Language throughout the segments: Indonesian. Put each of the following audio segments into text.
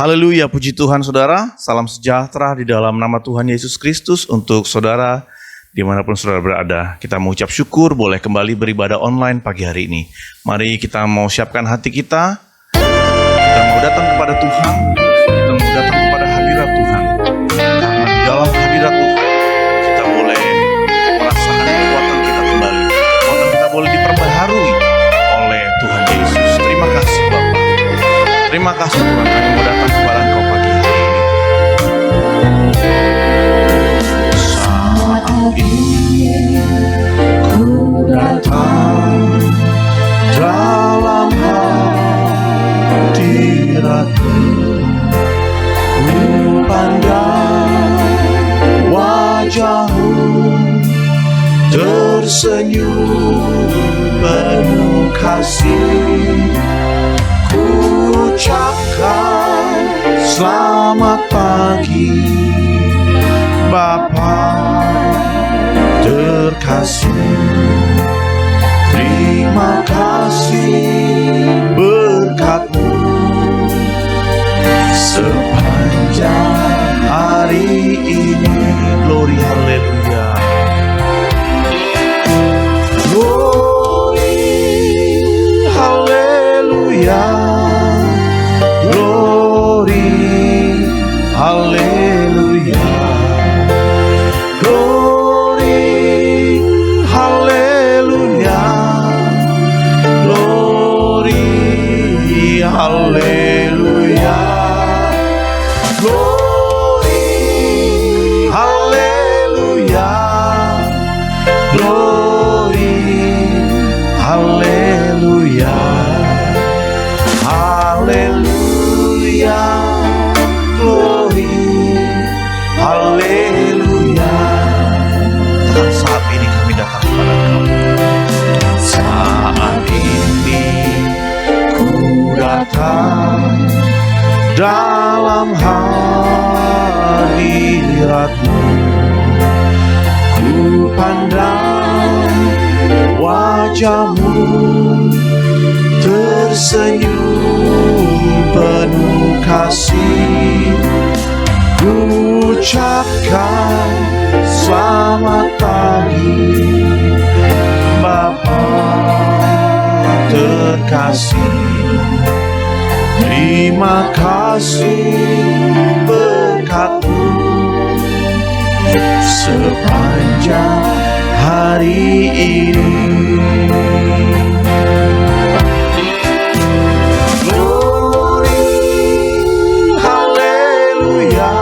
Haleluya, puji Tuhan saudara. Salam sejahtera di dalam nama Tuhan Yesus Kristus untuk saudara dimanapun saudara berada. Kita mengucap syukur boleh kembali beribadah online pagi hari ini. Mari kita mau siapkan hati kita. Kita mau datang kepada Tuhan. Kita mau datang kepada hadirat Tuhan. Karena di dalam hadirat Tuhan kita boleh merasakan kekuatan kita kembali. Kekuatan kita boleh diperbaharui oleh Tuhan Yesus. Terima kasih Bapa. Terima kasih Tuhan, kami mau datang kepada Engkau pagi hari ini. Saat ini ku datang dalam hadirat-Mu, ku pandang wajah-Mu tersenyum penuh kasih. Ucapkan selamat pagi Bapa terkasih. Terima kasih berkat-Mu sepanjang hari ini. Glory, haleluya. Glory, haleluya. Haleluya, glory, haleluya, glory, haleluya, glory, haleluya, glory, haleluya, haleluya. Haleluya. Dan saat ini kami datang kepada Engkau. Saat ini ku datang dalam hadirat-Mu, ku pandang wajah-Mu tersenyum penuh kasih. Ucapkan selamat pagi Bapa terkasih. Terima kasih berkat-Mu sepanjang hari ini. Haleluya,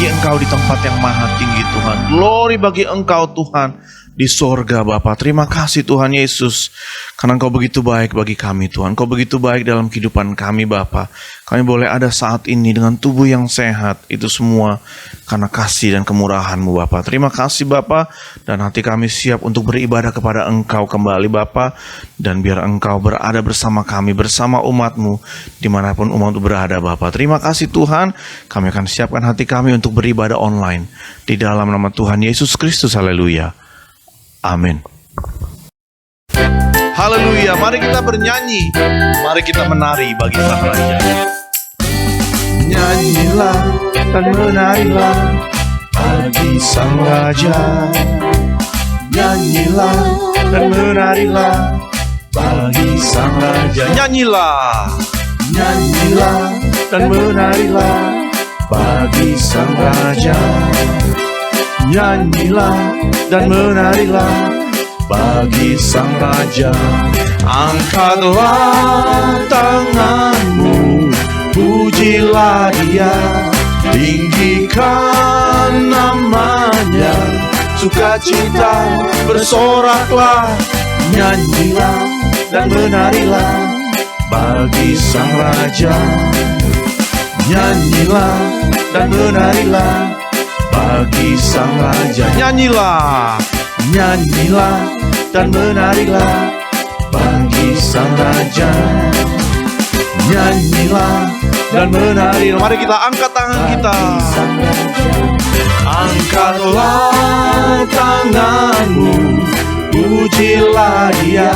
bagi Engkau di tempat yang maha tinggi Tuhan. Glory bagi Engkau Tuhan di sorga Bapa. Terima kasih Tuhan Yesus, karena Engkau begitu baik bagi kami Tuhan. Engkau begitu baik dalam kehidupan kami Bapa. Kami boleh ada saat ini dengan tubuh yang sehat, itu semua karena kasih dan kemurahan-Mu Bapa. Terima kasih Bapa, dan hati kami siap untuk beribadah kepada Engkau kembali Bapa. Dan biar Engkau berada bersama kami, bersama umat-Mu, dimanapun umat-Mu berada Bapa. Terima kasih Tuhan, kami akan siapkan hati kami untuk beribadah online di dalam nama Tuhan Yesus Kristus. Haleluya. Amin. Haleluya, mari kita bernyanyi, mari kita menari bagi Sang Raja. Nyanyilah dan menarilah bagi Sang Raja. Nyanyilah dan menarilah bagi Sang Raja. Nyanyilah, nyanyilah dan menarilah bagi Sang Raja. Nyanyilah dan menarilah bagi Sang Raja. Angkatlah tanganmu, pujilah Dia, tinggikan namanya, sukacita bersoraklah. Nyanyilah dan menarilah bagi Sang Raja. Nyanyilah dan menarilah bagi Sang Raja. Nyanyilah, nyanyilah dan menarilah bagi Sang Raja. Nyanyilah dan menarilah. Mari kita angkat tangan kita. Angkatlah tanganmu, pujilah Dia,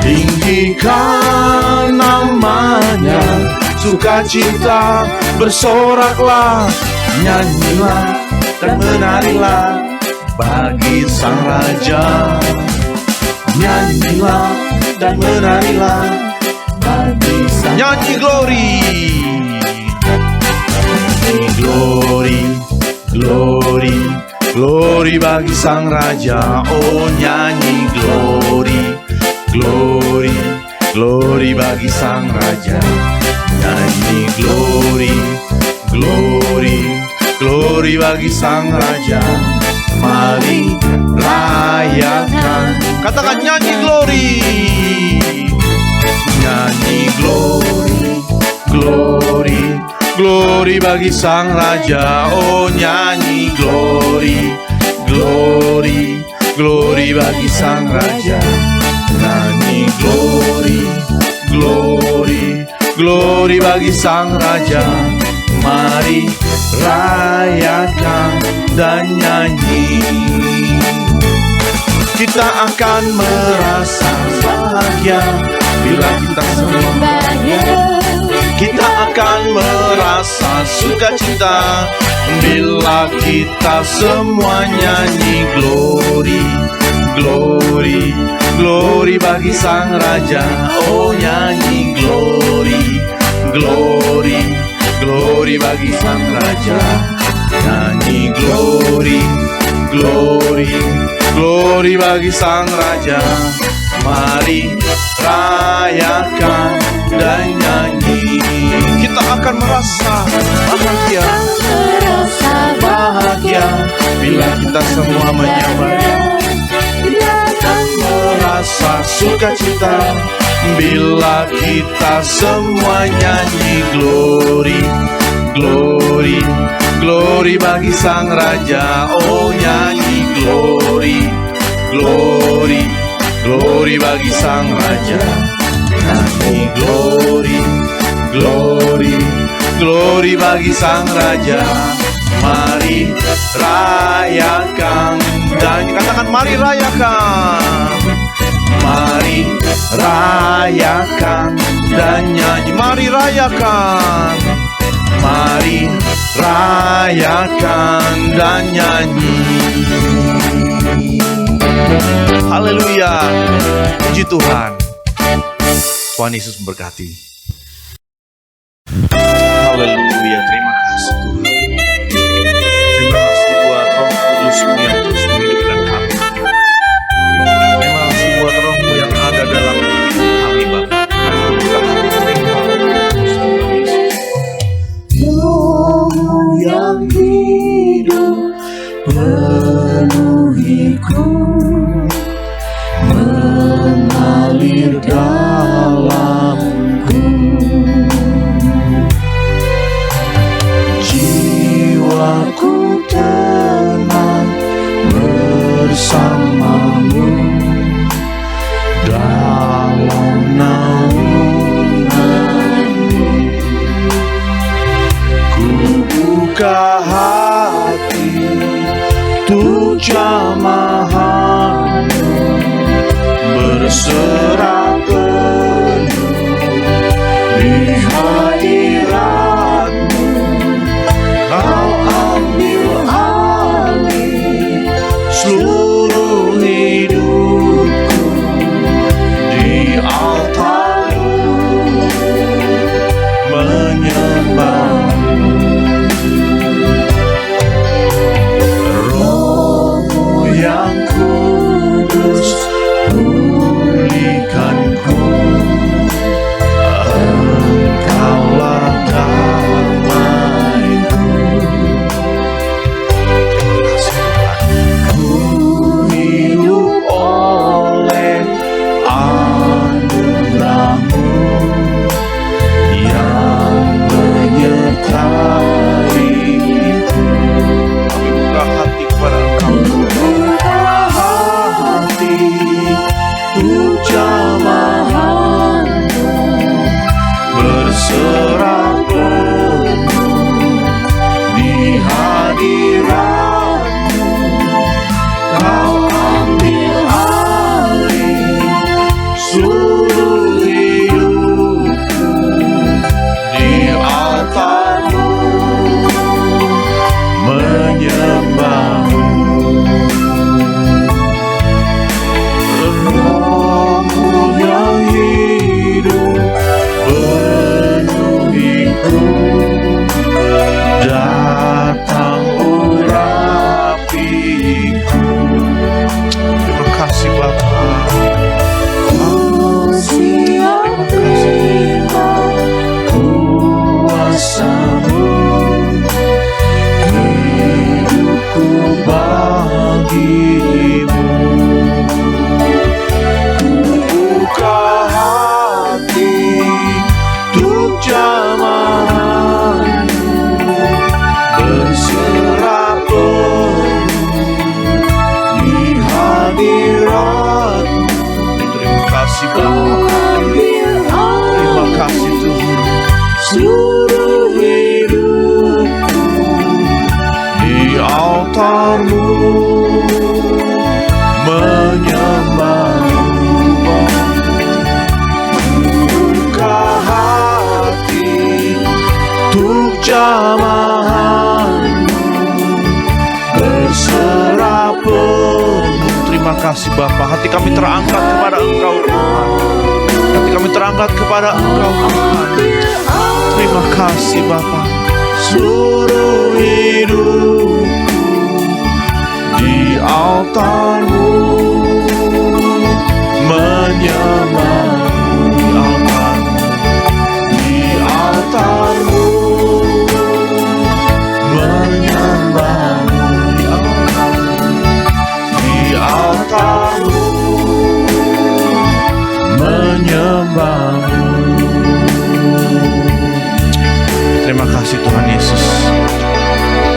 tinggikan namanya, sukacita bersoraklah. Nyanyilah dan menarilah bagi Sang Raja. Nyanyilah dan menarilah bagi Sang Raja. Nyanyi glory, glory, glory, glory bagi Sang Raja. Oh nyanyi glory, glory, glory bagi Sang Raja. Nyanyi glory, glory, glory bagi Sang Raja. Mari rayakan. Katakan nyanyi glory. Nyanyi glory, glory, glory bagi Sang Raja. Oh nyanyi glory, glory, glory bagi Sang Raja. Nyanyi glory, glory, glory bagi Sang Raja. Mari rayakan dan nyanyi. Kita akan merasa bahagia bila kita semua bahagia. Kita akan merasa sukacita bila kita semua nyanyi glory, glory, glory bagi Sang Raja. Oh nyanyi glory, glory, glory bagi Sang Raja. Nyanyi glory, glory, glory bagi Sang Raja. Mari rayakan dan nyanyi. Kita akan merasa bahagia, bahagia bila kita semua menyambutnya. Kita akan merasa sukacita bila kita semua nyanyi glory, glory, glory bagi Sang Raja. Oh nyanyi glory, glory, glory bagi Sang Raja. Nyanyi glory, glory, glory bagi Sang Raja. Mari rayakan dan katakan mari rayakan. Mari rayakan dan nyanyi. Mari rayakan. Mari rayakan dan nyanyi. Haleluya. Puji Tuhan. Tuhan Yesus memberkati. Haleluya. Terima kasih Tuhan. Terima kasih buat Roh Kudus-Mu yang terus menghidupkan kami. Terima kasih buat Roh-Mu yang ada dalam hidup kami Bapa. Roh yang kasih-Ku mengalir dalamku. Jiwaku tenang bersamamu dalam naunganmu. Ku buka hati untuk jamahanmu, berserah penuh di hadiratmu. Kau ambil alih seluruh hidupku di altarmu, menyembahmu. Rohmu yang kudus pulihkanku, Engkaulah damaiku. Ku hidup oleh anugerah-Mu yang menyertai-Ku. Kami buka hati kepada Engkau, buka hati untuk jamahan-Mu, berserah penuh di hadirat-Mu. Kau ambil alih seluruh hidupku di altar-Mu, menyembahmu. Rohmu yang hidup penuhiku, datang urapiku. Terima kasih Bapa. Terima kasih kuasa-Mu, hidupku bagi-Mu. Ku buka hati untuk jamahan-Mu, berserah penuh di hadirat-Mu. Terima kasih Bapa. Terima kasih Tuhan. Seluruh hidupku di altar-Mu, menyembahmu. Buka hati untuk jamahan-Mu, berserah penuh. Terima kasih Bapa. Hati kami terangkat kepada Engkau Tuhan. Hati kami terangkat kepada Engkau Tuhan. Terima kasih Bapa. Seluruh hidupku di altar-Mu, menyembahmu. Di altar-Mu, menyembahmu. Di altar-Mu, menyembahmu. Terima kasih Tuhan Yesus.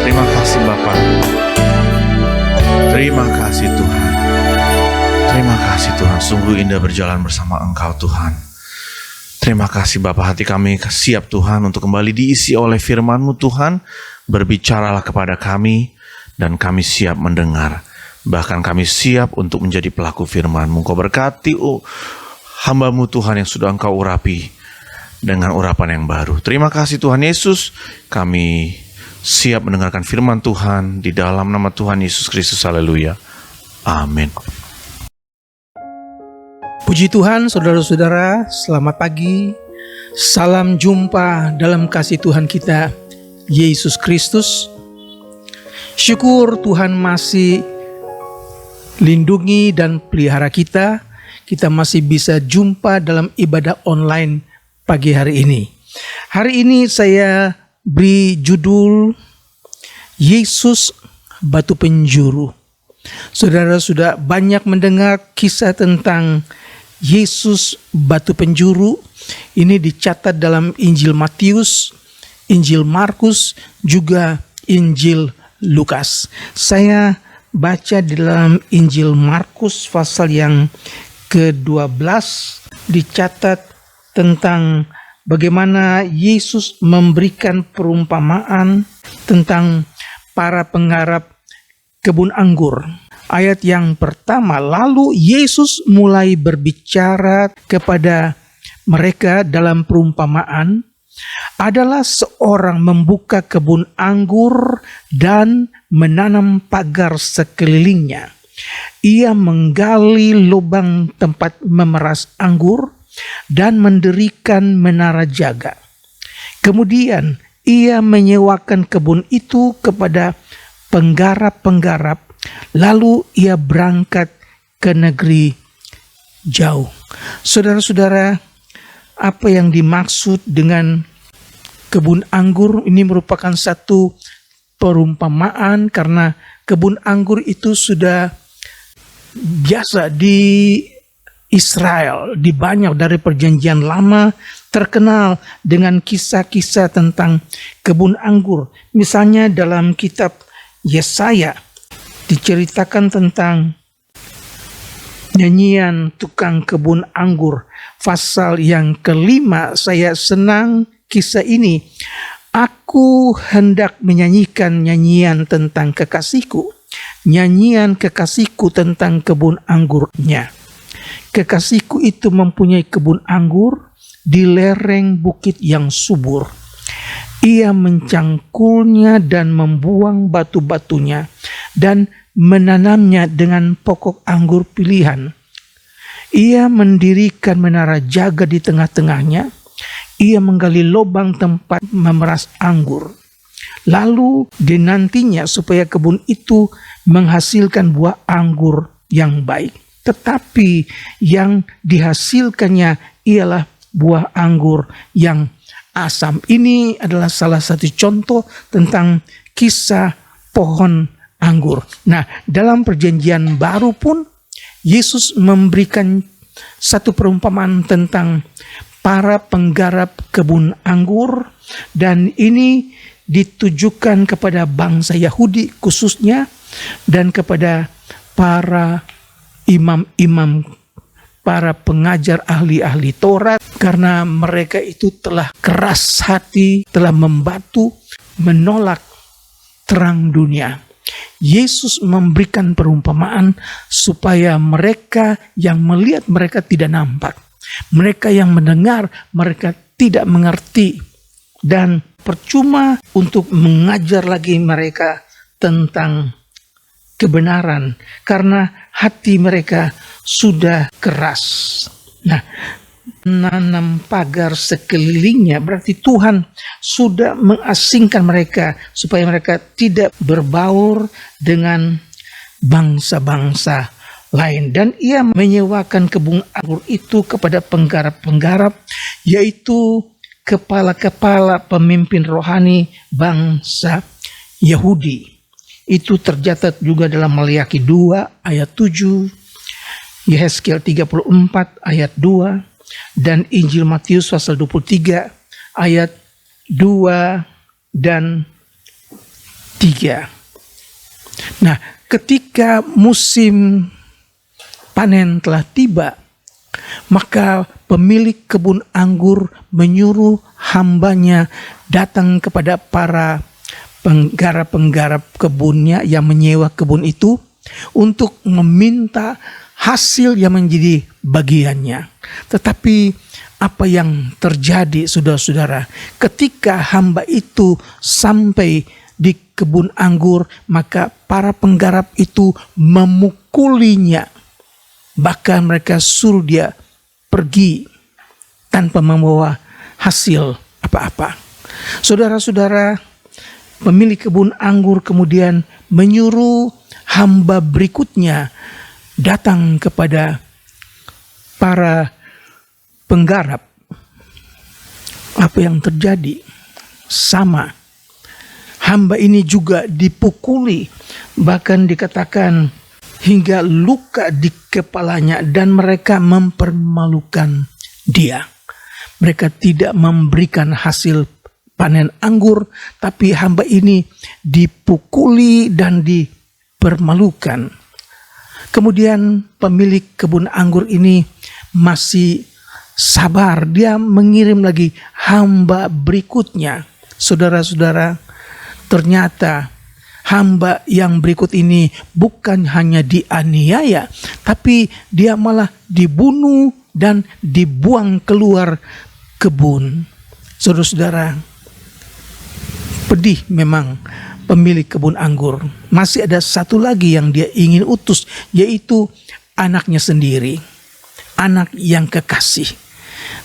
Terima kasih Bapa. Terima kasih Tuhan. Terima kasih Tuhan. Sungguh indah berjalan bersama Engkau Tuhan. Terima kasih Bapa. Hati kami siap Tuhan untuk kembali diisi oleh firman-Mu Tuhan. Berbicaralah kepada kami dan kami siap mendengar. Bahkan kami siap untuk menjadi pelaku firman-Mu. Kau berkati hamba-Mu Tuhan yang sudah Engkau urapi dengan urapan yang baru. Terima kasih Tuhan Yesus. Kami siap mendengarkan firman Tuhan di dalam nama Tuhan Yesus Kristus. Haleluya. Amin. Puji Tuhan, saudara-saudara, selamat pagi. Salam jumpa dalam kasih Tuhan kita, Yesus Kristus. Syukur Tuhan masih lindungi dan pelihara kita. Kita masih bisa jumpa dalam ibadah online pagi hari ini. Hari ini saya beri judul Yesus Batu Penjuru. Saudara sudah banyak mendengar kisah tentang Yesus batu penjuru. Ini dicatat dalam Injil Matius, Injil Markus, juga Injil Lukas. Saya baca di dalam Injil Markus pasal yang ke-12, dicatat tentang bagaimana Yesus memberikan perumpamaan tentang para penggarap kebun anggur. Ayat yang pertama, lalu Yesus mulai berbicara kepada mereka dalam perumpamaan, adalah seorang membuka kebun anggur dan menanam pagar sekelilingnya. Ia menggali lubang tempat memeras anggur dan mendirikan menara jaga. Kemudian ia menyewakan kebun itu kepada penggarap-penggarap, lalu ia berangkat ke negeri jauh. Saudara-saudara, apa yang dimaksud dengan kebun anggur ini merupakan satu perumpamaan, karena kebun anggur itu sudah biasa di Israel, di banyak dari perjanjian lama terkenal dengan kisah-kisah tentang kebun anggur. Misalnya dalam kitab Yesaya diceritakan tentang nyanyian tukang kebun anggur. Pasal yang ke-5, saya senang kisah ini. Aku hendak menyanyikan nyanyian tentang kekasihku. Nyanyian kekasihku tentang kebun anggurnya. Kekasihku itu mempunyai kebun anggur di lereng bukit yang subur. Ia mencangkulnya dan membuang batu-batunya dan menanamnya dengan pokok anggur pilihan. Ia mendirikan menara jaga di tengah-tengahnya. Ia menggali lubang tempat memeras anggur. Lalu dinantinya supaya kebun itu menghasilkan buah anggur yang baik. Tetapi yang dihasilkannya ialah buah anggur yang asam. Ini adalah salah satu contoh tentang kisah pohon anggur. Nah, dalam perjanjian baru pun Yesus memberikan satu perumpamaan tentang para penggarap kebun anggur, dan ini ditujukan kepada bangsa Yahudi khususnya dan kepada para imam-imam, para pengajar ahli-ahli Taurat, karena mereka itu telah keras hati, telah membatu, menolak terang dunia. Yesus memberikan perumpamaan supaya mereka yang melihat mereka tidak nampak, mereka yang mendengar mereka tidak mengerti, dan percuma untuk mengajar lagi mereka tentang kebenaran karena hati mereka sudah keras. Nah, menanam pagar sekelilingnya berarti Tuhan sudah mengasingkan mereka supaya mereka tidak berbaur dengan bangsa-bangsa lain, dan ia menyewakan kebun anggur itu kepada penggarap-penggarap, yaitu kepala-kepala pemimpin rohani bangsa Yahudi. Itu tercatat juga dalam Maliaki 2 ayat 7, Yehezkiel 34 ayat 2, dan Injil Matius pasal 23 ayat 2 dan 3. Nah, ketika musim panen telah tiba, maka pemilik kebun anggur menyuruh hambanya datang kepada para penggarap-penggarap kebunnya yang menyewa kebun itu untuk meminta hasil yang menjadi bagiannya. Tetapi apa yang terjadi, saudara-saudara, ketika hamba itu sampai di kebun anggur, maka para penggarap itu memukulinya. Bahkan mereka suruh dia pergi tanpa membawa hasil apa-apa. Saudara-saudara, pemilik kebun anggur kemudian menyuruh hamba berikutnya datang kepada para penggarap. Apa yang terjadi? Sama. Hamba ini juga dipukuli. Bahkan dikatakan hingga luka di kepalanya dan mereka mempermalukan dia. Mereka tidak memberikan hasil panen anggur, tapi hamba ini dipukuli dan dipermalukan. Kemudian pemilik kebun anggur ini masih sabar. Dia mengirim lagi hamba berikutnya. Saudara-saudara, ternyata hamba yang berikut ini bukan hanya dianiaya, tapi dia malah dibunuh dan dibuang keluar kebun. Saudara-saudara, pedih memang pemilik kebun anggur. Masih ada satu lagi yang dia ingin utus, yaitu anaknya sendiri, anak yang kekasih.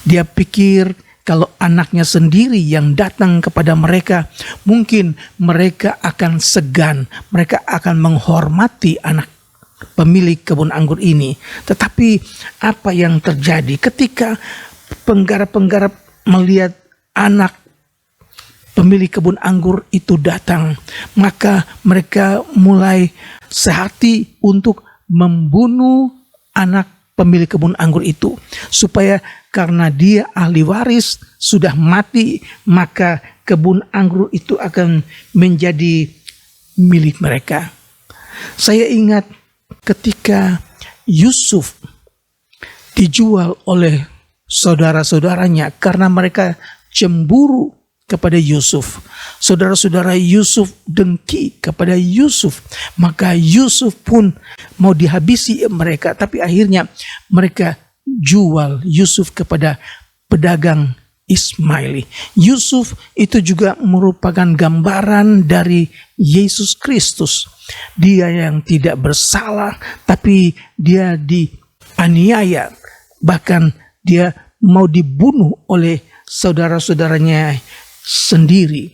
Dia pikir kalau anaknya sendiri yang datang kepada mereka, mungkin mereka akan segan, mereka akan menghormati anak pemilik kebun anggur ini. Tetapi apa yang terjadi ketika penggarap-penggarap melihat anak pemilik kebun anggur itu datang, maka mereka mulai sehati untuk membunuh anak pemilik kebun anggur itu, supaya karena dia ahli waris sudah mati, maka kebun anggur itu akan menjadi milik mereka. Saya ingat ketika Yusuf dijual oleh saudara-saudaranya karena mereka cemburu kepada Yusuf. Saudara-saudara Yusuf dengki kepada Yusuf, maka Yusuf pun mau dihabisi mereka, tapi akhirnya mereka jual Yusuf kepada pedagang Ismaili. Yusuf itu juga merupakan gambaran dari Yesus Kristus. Dia yang tidak bersalah, tapi dia dianiaya, bahkan dia mau dibunuh oleh saudara-saudaranya sendiri.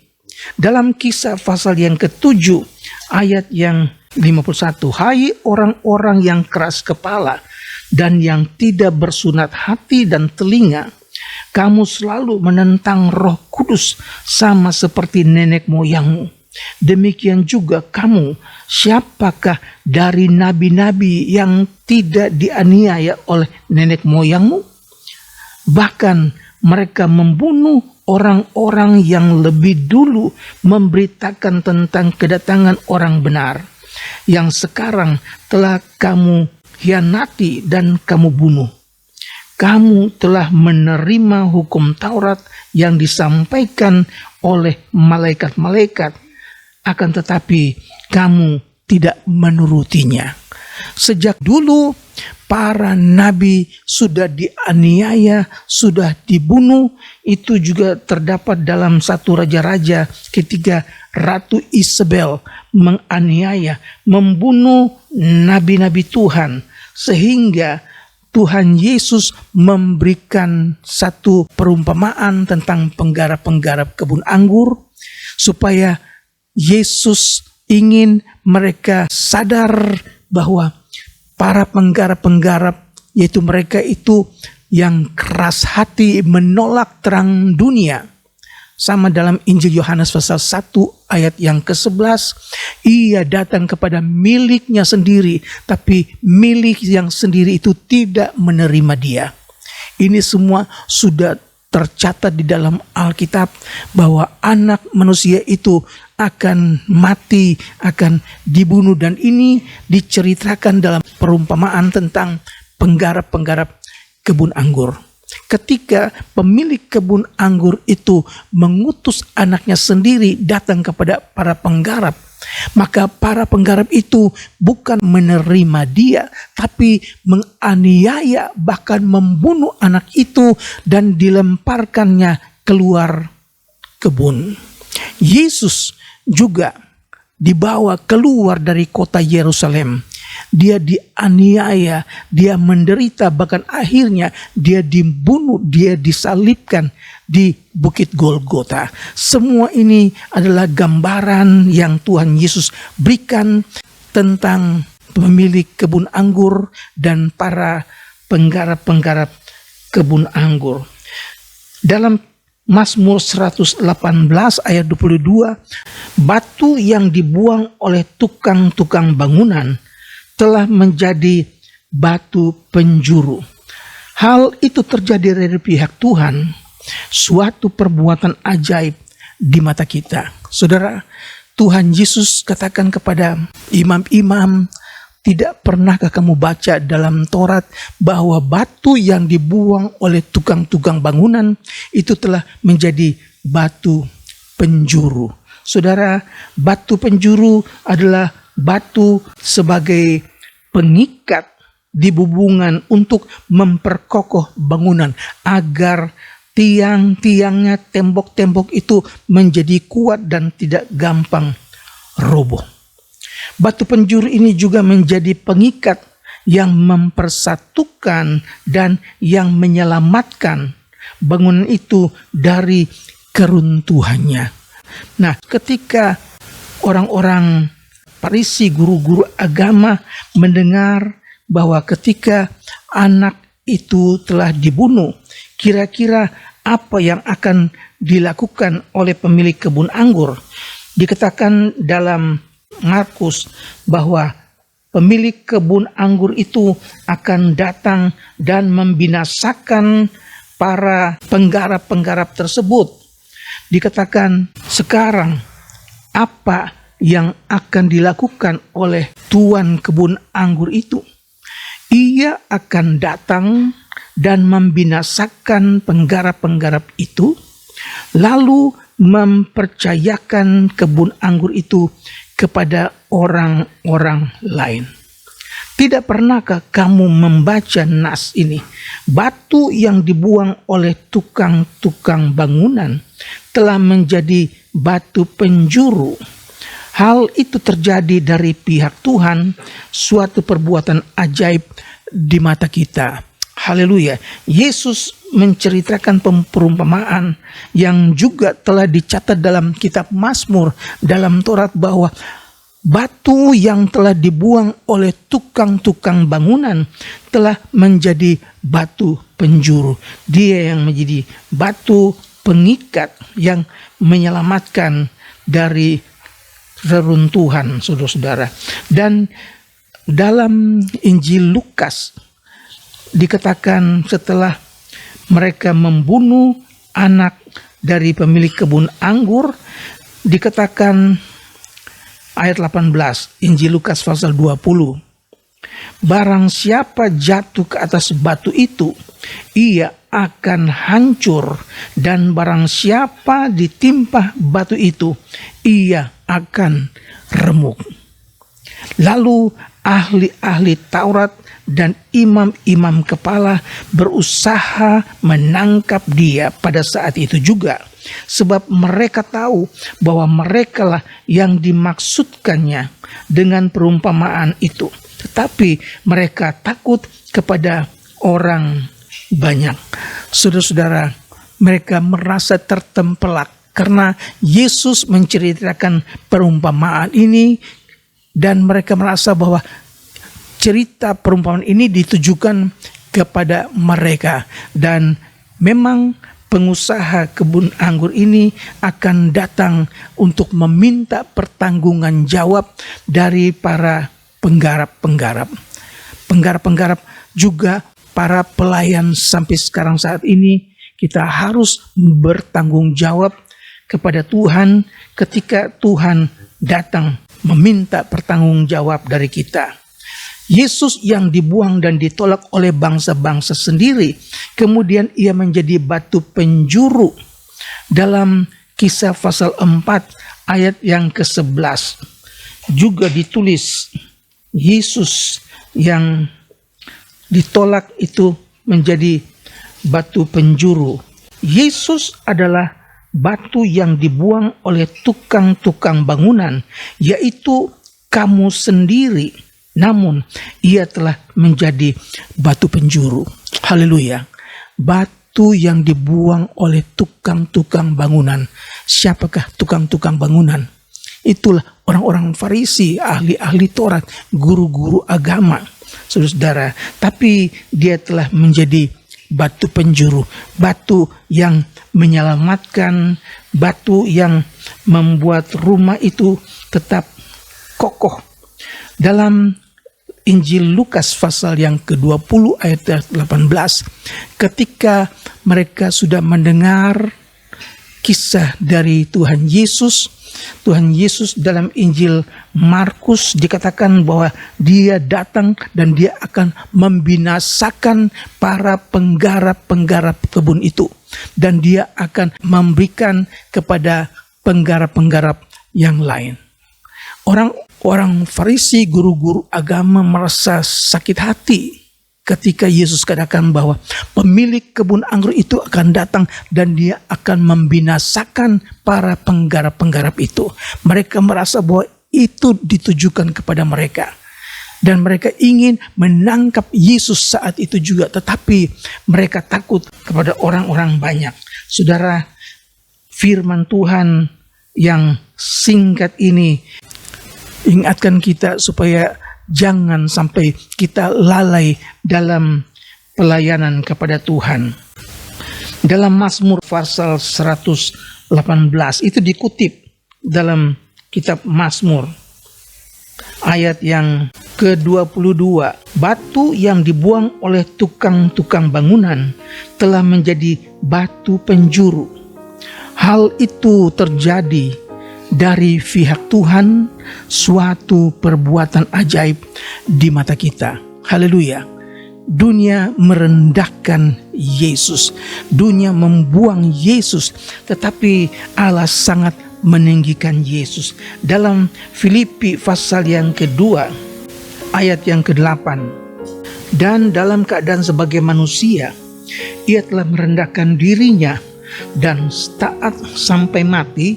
Dalam Kisah pasal yang ke-7 ayat yang 51, hai orang-orang yang keras kepala dan yang tidak bersunat hati dan telinga, kamu selalu menentang Roh Kudus sama seperti nenek moyangmu. Demikian juga kamu, siapakah dari nabi-nabi yang tidak dianiaya oleh nenek moyangmu? Bahkan mereka membunuh orang-orang yang lebih dulu memberitakan tentang kedatangan orang benar, yang sekarang telah kamu hianati dan kamu bunuh. Kamu telah menerima hukum Taurat yang disampaikan oleh malaikat-malaikat, akan tetapi kamu tidak menurutinya. Sejak dulu para nabi sudah dianiaya, sudah dibunuh. Itu juga terdapat dalam 1 Raja-Raja ketika Ratu Isabel menganiaya, membunuh nabi-nabi Tuhan, sehingga Tuhan Yesus memberikan satu perumpamaan tentang penggarap-penggarap kebun anggur, supaya Yesus ingin mereka sadar bahwa para penggarap-penggarap, yaitu mereka itu yang keras hati menolak terang dunia. Sama dalam Injil Yohanes pasal 1 ayat yang ke-11, ia datang kepada miliknya sendiri, tapi milik yang sendiri itu tidak menerima dia. Ini semua sudah tercatat di dalam Alkitab bahwa anak manusia itu akan mati, akan dibunuh, dan ini diceritakan dalam perumpamaan tentang penggarap-penggarap kebun anggur. Ketika pemilik kebun anggur itu mengutus anaknya sendiri datang kepada para penggarap, maka para penggarap itu bukan menerima dia, tapi menganiaya, bahkan membunuh anak itu dan dilemparkannya keluar kebun. Yesus juga dibawa keluar dari kota Yerusalem. Dia dianiaya, dia menderita, bahkan akhirnya dia dibunuh, dia disalibkan di Bukit Golgota. Semua ini adalah gambaran yang Tuhan Yesus berikan tentang pemilik kebun anggur dan para penggarap-penggarap kebun anggur. Dalam Mazmur 118 ayat 22, batu yang dibuang oleh tukang-tukang bangunan telah menjadi batu penjuru. Hal itu terjadi dari pihak Tuhan, suatu perbuatan ajaib di mata kita. Saudara, Tuhan Yesus katakan kepada imam-imam, tidak pernahkah kamu baca dalam Taurat bahwa batu yang dibuang oleh tukang-tukang bangunan itu telah menjadi batu penjuru. Saudara, batu penjuru adalah batu sebagai pengikat di bubungan untuk memperkokoh bangunan agar tiang-tiangnya, tembok-tembok itu menjadi kuat dan tidak gampang roboh. Batu penjuru ini juga menjadi pengikat yang mempersatukan dan yang menyelamatkan bangunan itu dari keruntuhannya. Nah, ketika orang-orang Farisi, guru-guru agama mendengar bahwa ketika anak itu telah dibunuh, kira-kira apa yang akan dilakukan oleh pemilik kebun anggur? Dikatakan dalam Markus bahwa pemilik kebun anggur itu akan datang dan membinasakan para penggarap-penggarap tersebut. Dikatakan sekarang apa yang akan dilakukan oleh tuan kebun anggur itu? Ia akan datang dan membinasakan penggarap-penggarap itu, lalu mempercayakan kebun anggur itu kepada orang-orang lain. Tidak pernahkah kamu membaca nas ini? Batu yang dibuang oleh tukang-tukang bangunan telah menjadi batu penjuru. Hal itu terjadi dari pihak Tuhan, suatu perbuatan ajaib di mata kita. Haleluya. Yesus menceritakan perumpamaan yang juga telah dicatat dalam kitab Mazmur dalam Taurat bahwa batu yang telah dibuang oleh tukang-tukang bangunan telah menjadi batu penjuru. Dia yang menjadi batu pengikat yang menyelamatkan dari reruntuhan, saudara-saudara. Dan dalam Injil Lukas dikatakan setelah mereka membunuh anak dari pemilik kebun anggur, dikatakan ayat 18 Injil Lukas pasal 20, barang siapa jatuh ke atas batu itu, ia akan hancur, dan barang siapa ditimpa batu itu, ia akan remuk. Lalu ahli-ahli Taurat dan imam-imam kepala berusaha menangkap dia pada saat itu juga, sebab mereka tahu bahwa merekalah yang dimaksudkannya dengan perumpamaan itu. Tetapi mereka takut kepada orang banyak. Saudara-saudara, mereka merasa tertempelak karena Yesus menceritakan perumpamaan ini, dan mereka merasa bahwa cerita perumpamaan ini ditujukan kepada mereka. Dan memang pengusaha kebun anggur ini akan datang untuk meminta pertanggungan jawab dari para penggarap-penggarap. Penggarap-penggarap juga para pelayan sampai sekarang saat ini, kita harus bertanggung jawab kepada Tuhan ketika Tuhan datang meminta pertanggungjawab dari kita. Yesus yang dibuang dan ditolak oleh bangsa-bangsa sendiri, kemudian ia menjadi batu penjuru. Dalam Kisah pasal 4 ayat yang ke-11 juga ditulis, Yesus yang ditolak itu menjadi batu penjuru. Yesus adalah batu yang dibuang oleh tukang-tukang bangunan, yaitu kamu sendiri. Namun ia telah menjadi batu penjuru. Haleluya. Batu yang dibuang oleh tukang-tukang bangunan. Siapakah tukang-tukang bangunan? Itulah orang-orang Farisi, ahli-ahli Taurat, guru-guru agama, saudara. Tapi dia telah menjadi batu penjuru, batu yang menyelamatkan, batu yang membuat rumah itu tetap kokoh. Dalam Injil Lukas pasal yang ke-20 ayat 18, ketika mereka sudah mendengar kisah dari Tuhan Yesus dalam Injil Markus dikatakan bahwa dia datang dan dia akan membinasakan para penggarap-penggarap kebun itu, dan dia akan memberikan kepada penggarap-penggarap yang lain. Orang Farisi, guru-guru agama merasa sakit hati ketika Yesus katakan bahwa pemilik kebun anggur itu akan datang dan dia akan membinasakan para penggarap-penggarap itu. Mereka merasa bahwa itu ditujukan kepada mereka. Dan mereka ingin menangkap Yesus saat itu juga, tetapi mereka takut kepada orang-orang banyak. Saudara, firman Tuhan yang singkat ini ingatkan kita supaya jangan sampai kita lalai dalam pelayanan kepada Tuhan. Dalam Mazmur pasal 118 itu dikutip dalam kitab Mazmur ayat yang ke-22. Batu yang dibuang oleh tukang-tukang bangunan telah menjadi batu penjuru. Hal itu terjadi dari pihak Tuhan, suatu perbuatan ajaib di mata kita. Haleluya. Dunia merendahkan Yesus, dunia membuang Yesus, tetapi Allah sangat meninggikan Yesus. Dalam Filipi pasal yang kedua ayat yang ke-8, dan dalam keadaan sebagai manusia ia telah merendahkan dirinya dan taat sampai mati,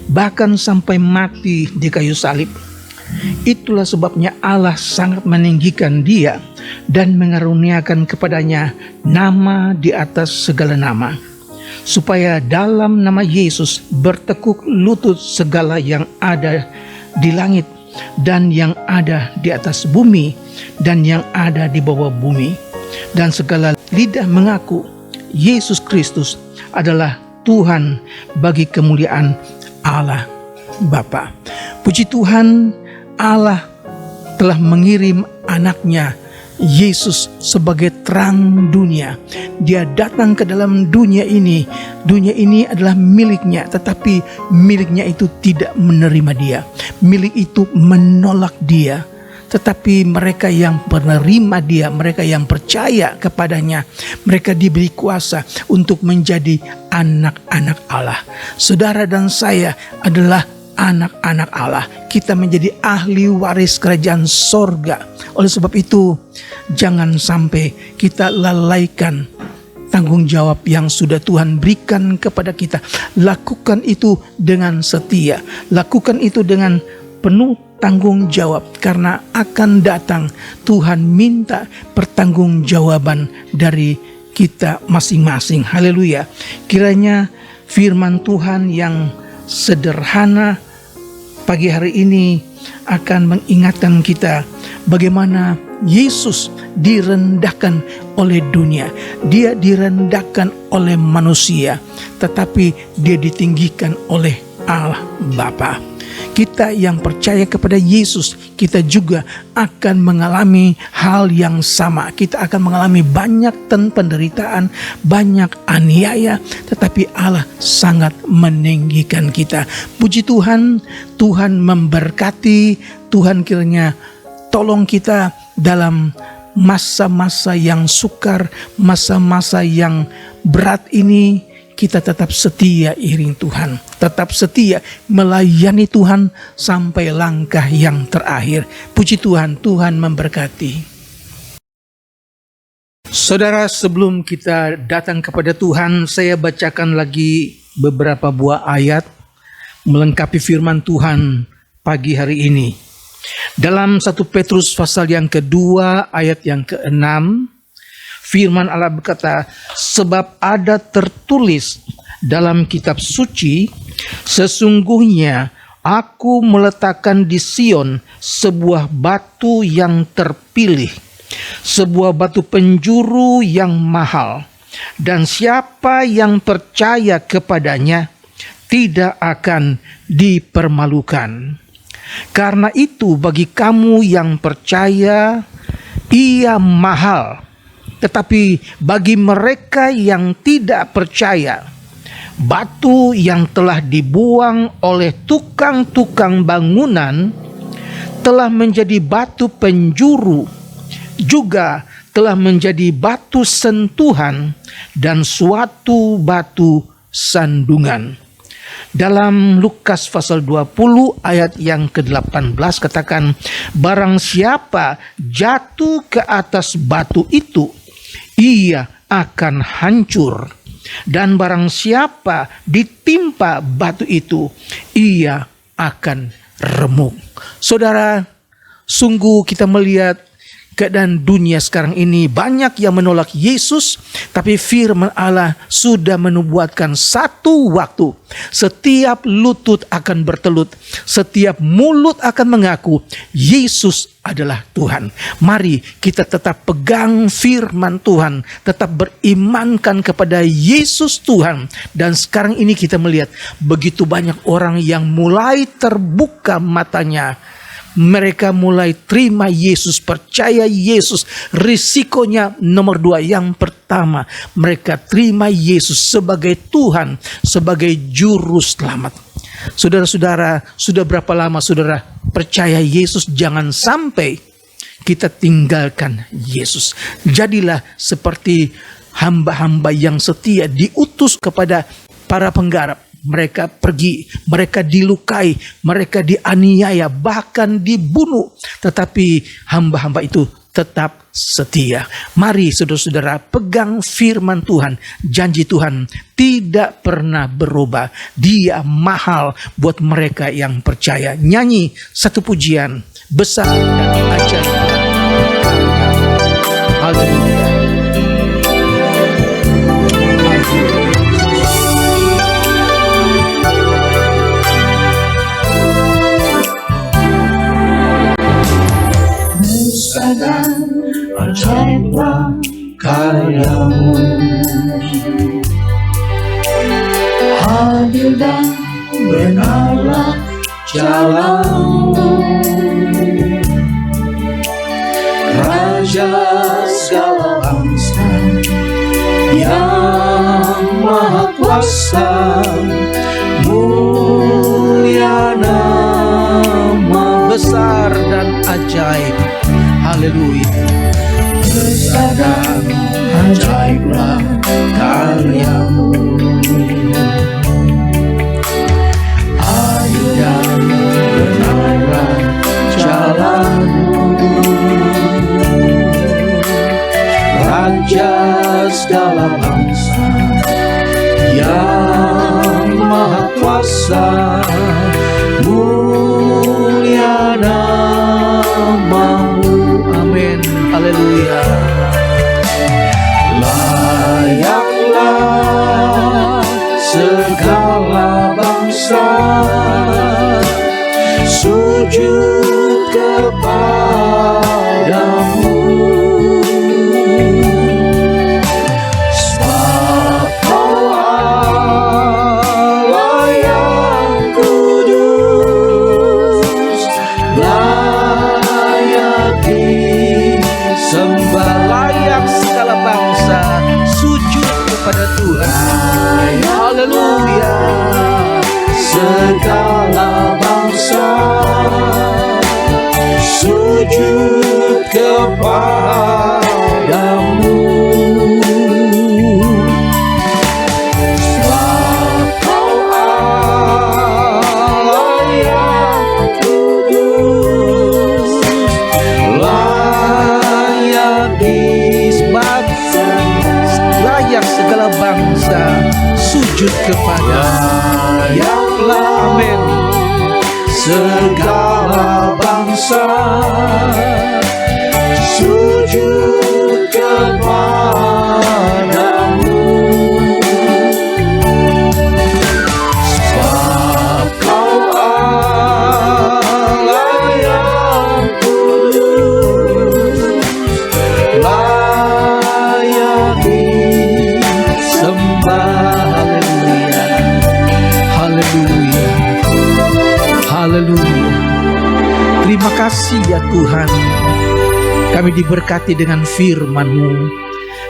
bahkan sampai mati di kayu salib. Itulah sebabnya Allah sangat meninggikan dia dan mengaruniakan kepadanya nama di atas segala nama, supaya dalam nama Yesus bertekuk lutut segala yang ada di langit dan yang ada di atas bumi dan yang ada di bawah bumi, dan segala lidah mengaku Yesus Kristus adalah Tuhan bagi kemuliaan Allah Bapa. Puji Tuhan, Allah telah mengirim anaknya Yesus sebagai terang dunia. Dia datang ke dalam dunia ini. Dunia ini adalah miliknya, tetapi miliknya itu tidak menerima dia. Milik itu menolak dia. Tetapi mereka yang menerima dia, mereka yang percaya kepadanya, mereka diberi kuasa untuk menjadi anak-anak Allah. Saudara dan saya adalah anak-anak Allah. Kita menjadi ahli waris kerajaan sorga. Oleh sebab itu, jangan sampai kita lalaikan tanggung jawab yang sudah Tuhan berikan kepada kita. Lakukan itu dengan setia. Lakukan itu dengan penuh tanggung jawab, karena akan datang Tuhan minta pertanggungjawaban dari kita masing-masing. Haleluya. Kiranya firman Tuhan yang sederhana pagi hari ini akan mengingatkan kita bagaimana Yesus direndahkan oleh dunia. Dia direndahkan oleh manusia, tetapi dia ditinggikan oleh Allah Bapa. Kita yang percaya kepada Yesus, kita juga akan mengalami hal yang sama. Kita akan mengalami banyak penderitaan, banyak aniaya, tetapi Allah sangat meninggikan kita. Puji Tuhan, Tuhan memberkati. Tuhan kiranya tolong kita dalam masa-masa yang sukar, masa-masa yang berat ini. Kita tetap setia iring Tuhan, tetap setia melayani Tuhan sampai langkah yang terakhir. Puji Tuhan, Tuhan memberkati. Saudara, sebelum kita datang kepada Tuhan, saya bacakan lagi beberapa buah ayat melengkapi firman Tuhan pagi hari ini. Dalam 1 Petrus pasal yang kedua ayat yang ke-6, firman Allah berkata, sebab ada tertulis dalam kitab suci, sesungguhnya aku meletakkan di Sion sebuah batu yang terpilih, sebuah batu penjuru yang mahal, dan siapa yang percaya kepadanya tidak akan dipermalukan. Karena itu bagi kamu yang percaya, ia mahal. Tetapi bagi mereka yang tidak percaya, batu yang telah dibuang oleh tukang-tukang bangunan telah menjadi batu penjuru, juga telah menjadi batu sentuhan dan suatu batu sandungan. Dalam Lukas pasal 20 ayat yang ke-18 katakan, barang siapa jatuh ke atas batu itu, ia akan hancur. Dan barang siapa ditimpa batu itu, ia akan remuk. Saudara, sungguh kita melihat keadaan dunia sekarang ini, banyak yang menolak Yesus, tapi firman Allah sudah menubuatkan satu waktu setiap lutut akan bertelut, setiap mulut akan mengaku Yesus adalah Tuhan. Mari kita tetap pegang firman Tuhan, tetap berimankan kepada Yesus Tuhan. Dan sekarang ini kita melihat begitu banyak orang yang mulai terbuka matanya. Mereka mulai terima Yesus, percaya Yesus. Risikonya nomor 2. Yang pertama, mereka terima Yesus sebagai Tuhan, sebagai juru selamat. Saudara-saudara, sudah berapa lama saudara percaya Yesus? Jangan sampai kita tinggalkan Yesus. Jadilah seperti hamba-hamba yang setia, diutus kepada para penggarap. Mereka pergi, mereka dilukai, mereka dianiaya, bahkan dibunuh. Tetapi hamba-hamba itu tetap setia. Mari saudara-saudara pegang firman Tuhan. Janji Tuhan tidak pernah berubah. Dia mahal buat mereka yang percaya. Nyanyi satu pujian, besar dan ajaib. Haleluya. Dan ajaiblah karyamu, adil dan benarlah jalanmu, Raja segala bangsa yang maha kuasa, mulia nama, Besar dan ajaib. Haleluya. besar dan ajaiblah karyamu, adil dan benarlah jalanmu, Raja segala bangsa yang maha kuasa, mulia namamu. Amin. Haleluya. Layaklah segala bangsa sujud kepadamu, sebab Kau Allah yang kudus, layak disembah. Layak segala bangsa sujud kepada Tuhan. Haleluya. Segala bangsa sujud kepadamu, sebab Kau Allah yang kudus, layak disembah. Layak segala bangsa sujud kepada. Layaklah Amin. segala bangsa sujud kepadamu, sebab Kau Allah yang kudus, layak disembah. Haleluya. Haleluya. Haleluya. kasih ya Tuhan, kami diberkati dengan firman-Mu.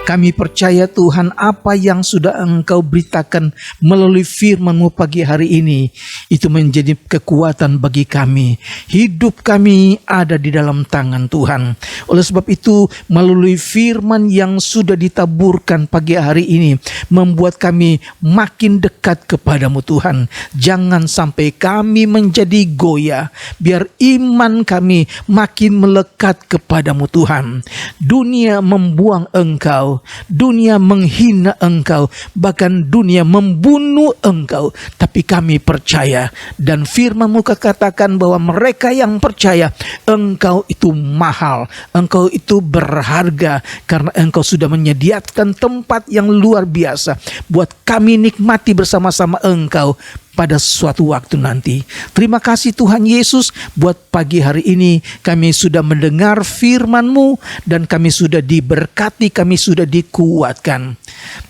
Kami percaya Tuhan, apa yang sudah Engkau beritakan melalui firman-Mu pagi hari ini, itu menjadi kekuatan bagi kami. Hidup kami ada di dalam tangan Tuhan. Oleh sebab itu, melalui firman yang sudah ditaburkan pagi hari ini, membuat kami makin dekat kepadamu Tuhan. Jangan sampai kami menjadi goyah, biar iman kami makin melekat kepadamu Tuhan. Dunia membuang Engkau, dunia menghina Engkau, bahkan dunia membunuh Engkau. Tapi kami percaya, dan firman-Mu katakan bahwa mereka yang percaya Engkau itu mahal, Engkau itu berharga, karena Engkau sudah menyediakan tempat yang luar biasa buat kami nikmati bersama-sama Engkau pada suatu waktu nanti. Terima kasih Tuhan Yesus, buat pagi hari ini kami sudah mendengar firman-Mu dan kami sudah diberkati, kami sudah dikuatkan.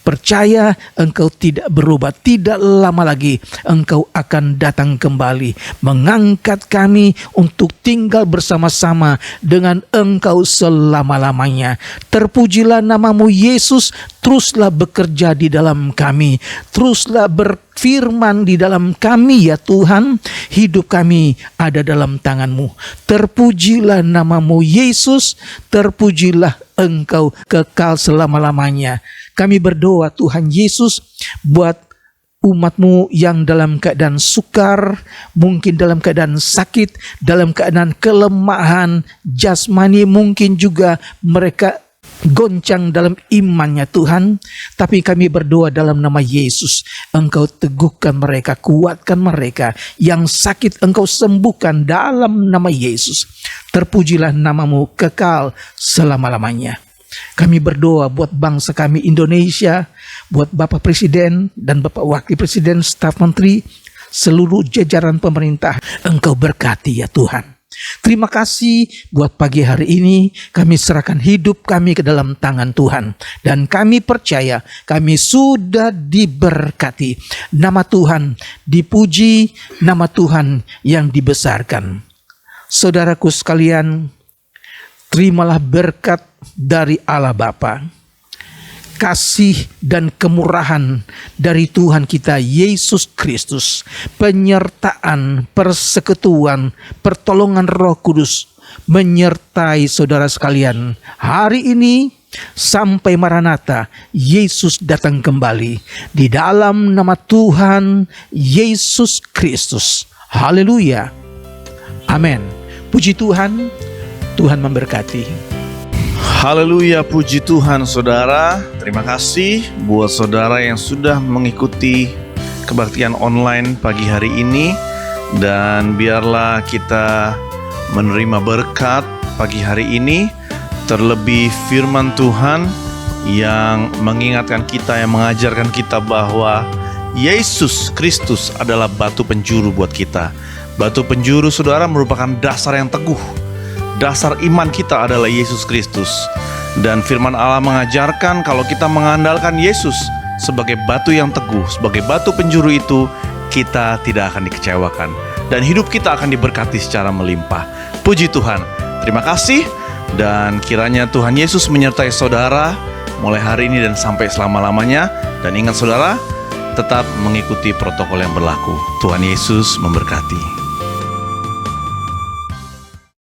Percaya Engkau tidak berubah, tidak lama lagi Engkau akan datang kembali, mengangkat kami untuk tinggal bersama-sama dengan Engkau selama-lamanya. Terpujilah nama-Mu Yesus, teruslah bekerja di dalam kami, teruslah berfirman di dalam kami ya Tuhan. Hidup kami ada dalam tangan-Mu. Terpujilah nama-Mu Yesus, terpujilah Engkau kekal selama-lamanya. Kami berdoa Tuhan Yesus buat umat-Mu yang dalam keadaan sukar, mungkin dalam keadaan sakit, dalam keadaan kelemahan jasmani, mungkin juga mereka goncang dalam imannya Tuhan. Tapi kami berdoa dalam nama Yesus, Engkau teguhkan mereka, kuatkan mereka. Yang sakit Engkau sembuhkan dalam nama Yesus. Terpujilah nama-Mu kekal selama-lamanya. Kami berdoa buat bangsa kami Indonesia, buat Bapak Presiden dan Bapak Wakil Presiden, staf menteri, seluruh jajaran pemerintah. Engkau berkati ya Tuhan. Terima kasih buat pagi hari ini. Kami serahkan hidup kami ke dalam tangan Tuhan, dan kami percaya kami sudah diberkati. Nama Tuhan dipuji, nama Tuhan yang dibesarkan. Saudaraku sekalian, terimalah berkat dari Allah Bapa, kasih dan kemurahan dari Tuhan kita Yesus Kristus, penyertaan, persekutuan, pertolongan Roh Kudus menyertai saudara sekalian hari ini sampai Maranatha, Yesus datang kembali, di dalam nama Tuhan Yesus Kristus. Haleluya. Amin. Puji Tuhan. Tuhan memberkati. Haleluya, puji Tuhan saudara. Terima kasih buat saudara yang sudah mengikuti kebaktian online pagi hari ini. Dan biarlah kita menerima berkat pagi hari ini. Terlebih firman Tuhan yang mengingatkan kita, yang mengajarkan kita bahwa Yesus Kristus adalah batu penjuru buat kita. Batu penjuru saudara merupakan dasar yang teguh. Dasar iman kita adalah Yesus Kristus. Dan firman Allah mengajarkan kalau kita mengandalkan Yesus sebagai batu yang teguh, sebagai batu penjuru itu, kita tidak akan dikecewakan. Dan hidup kita akan diberkati secara melimpah. Puji Tuhan. Terima kasih. Dan kiranya Tuhan Yesus menyertai saudara mulai hari ini dan sampai selama-lamanya. Dan ingat saudara, tetap mengikuti protokol yang berlaku. Tuhan Yesus memberkati.